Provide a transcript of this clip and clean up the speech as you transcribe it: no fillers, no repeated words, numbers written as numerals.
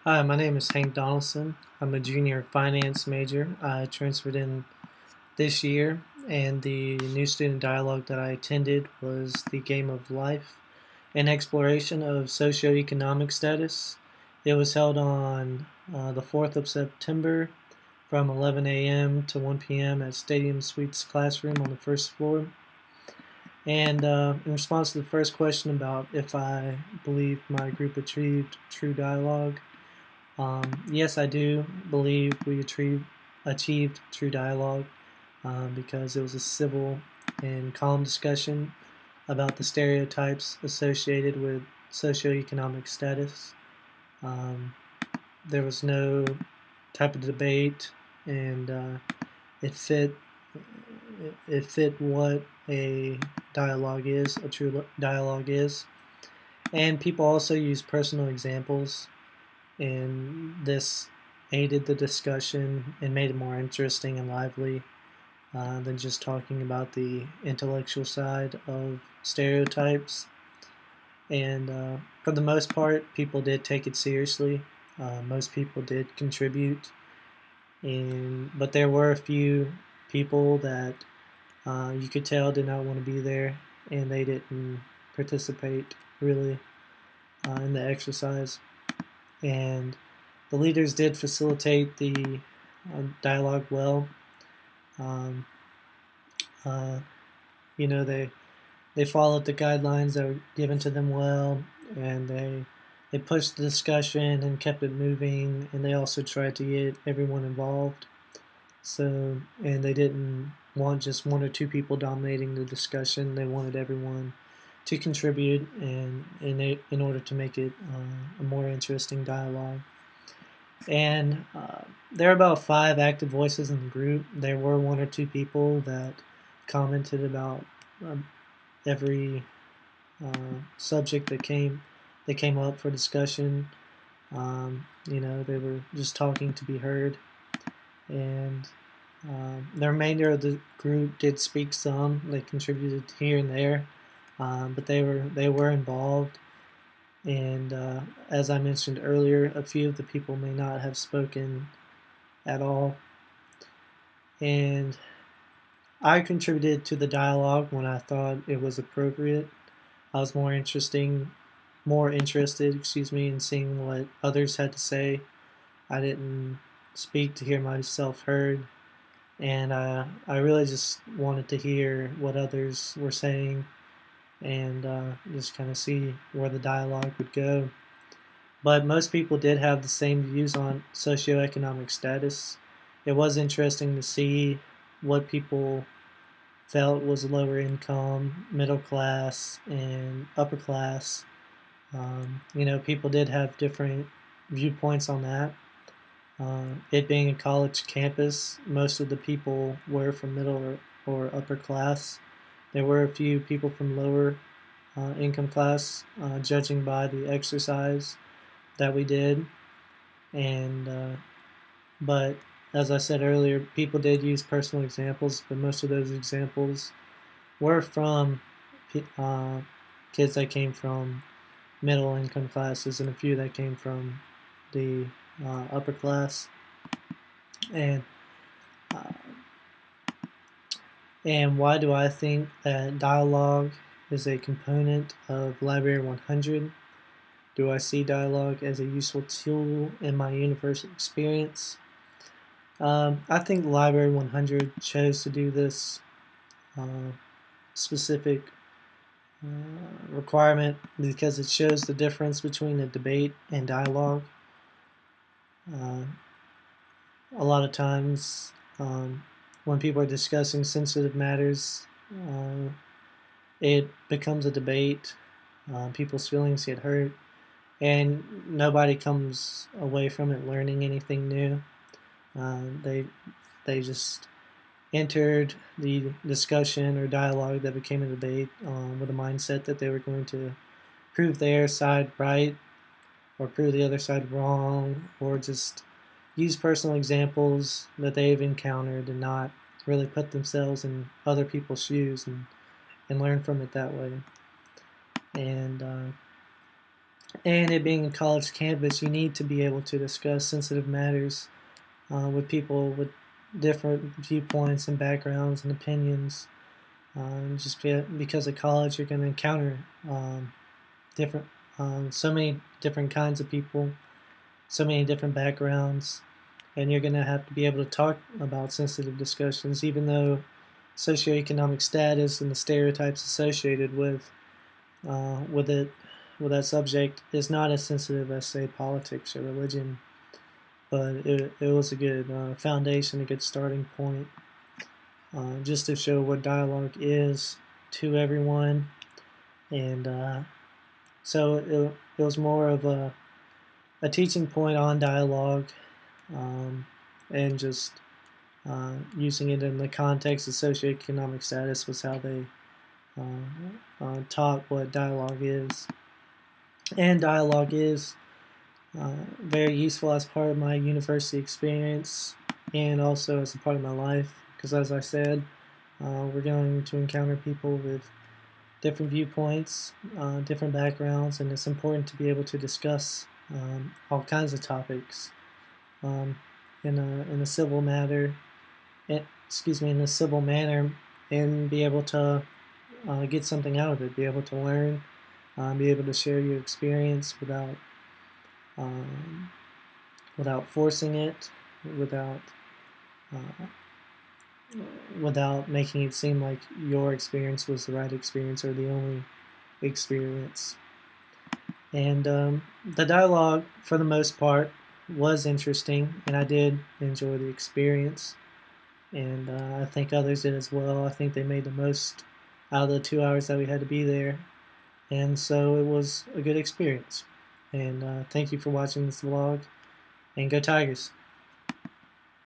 Hi, my name is Hank Donaldson. I'm a junior finance major. I transferred in this year, and the new student dialogue that I attended was The Game of Life, an exploration of socioeconomic status. It was held on the 4th of September from 11 a.m. to 1 p.m. at Stadium Suites Classroom on the first floor. And in response to the first question about if I believe my group achieved true dialogue, yes, I do believe we achieved true dialogue because it was a civil and calm discussion about the stereotypes associated with socioeconomic status. Um, there was no type of debate, and it fit it fit what a dialogue is, a true dialogue is. And people also use personal examples, and this aided the discussion and made it more interesting and lively than just talking about the intellectual side of stereotypes. And for the most part, people did take it seriously. Most people did contribute, and but there were a few people that you could tell did not want to be there, and they didn't participate really in the exercise. And the leaders did facilitate the dialogue well. Um, uh, they followed the guidelines that were given to them well, and they pushed the discussion and kept it moving. And they also tried to get everyone involved. So, and they didn't want just one or two people dominating the discussion. They wanted everyone to contribute, and in order to make it a more interesting dialogue. And there are about five active voices in the group. There were one or two people that commented about um, every subject that came up for discussion. They were just talking to be heard, and the remainder of the group did speak some. They contributed here and there, but they were involved. And as I mentioned earlier, a few of the people may not have spoken at all. And I contributed to the dialogue when I thought it was appropriate. I was more interested, in seeing what others had to say. I didn't speak to hear myself heard, and I really just wanted to hear what others were saying and just kind of see where the dialogue would go. But most people did have the same views on socioeconomic status. It was interesting to see what people felt was lower income, middle class, and upper class. People did have different viewpoints on that. It being a college campus, most of the people were from middle or upper class. There were a few people from lower income class, judging by the exercise that we did. And but as I said earlier, people did use personal examples, but most of those examples were from uh, kids that came from middle income classes and a few that came from the upper class. And uh, and why do I think that dialogue is a component of Library 100? Do I see dialogue as a useful tool in my university experience? I think Library 100 chose to do this uh, specific requirement because it shows the difference between a debate and dialogue. Uh, a lot of times, when people are discussing sensitive matters, it becomes a debate. People's feelings get hurt, and nobody comes away from it learning anything new. They just entered the discussion or dialogue that became a debate with a mindset that they were going to prove their side right or prove the other side wrong, or just use personal examples that they've encountered and not really put themselves in other people's shoes and learn from it that way. And And it being a college campus, you need to be able to discuss sensitive matters with people with different viewpoints and backgrounds and opinions. Just because of college, you're going to encounter different, so many different kinds of people, so many different backgrounds, and you're going to have to be able to talk about sensitive discussions, even though socioeconomic status and the stereotypes associated with it, with that subject, is not as sensitive as, say, politics or religion. But it was a good foundation, a good starting point, just to show what dialogue is to everyone. And so it was more of a teaching point on dialogue, um, and just using it in the context of socioeconomic status was how they taught what dialogue is. And dialogue is very useful as part of my university experience and also as a part of my life because, as I said, we're going to encounter people with different viewpoints, different backgrounds, and it's important to be able to discuss all kinds of topics um, in a civil matter, excuse me, in a civil manner, and be able to get something out of it, be able to learn, be able to share your experience um, without forcing it, without uh, without making it seem like your experience was the right experience or the only experience. And the dialogue, for the most part, was interesting, and I did enjoy the experience. And I think others did as well. I think they made the most out of the 2 hours that we had to be there, and so it was a good experience. And thank you for watching this vlog, and go Tigers!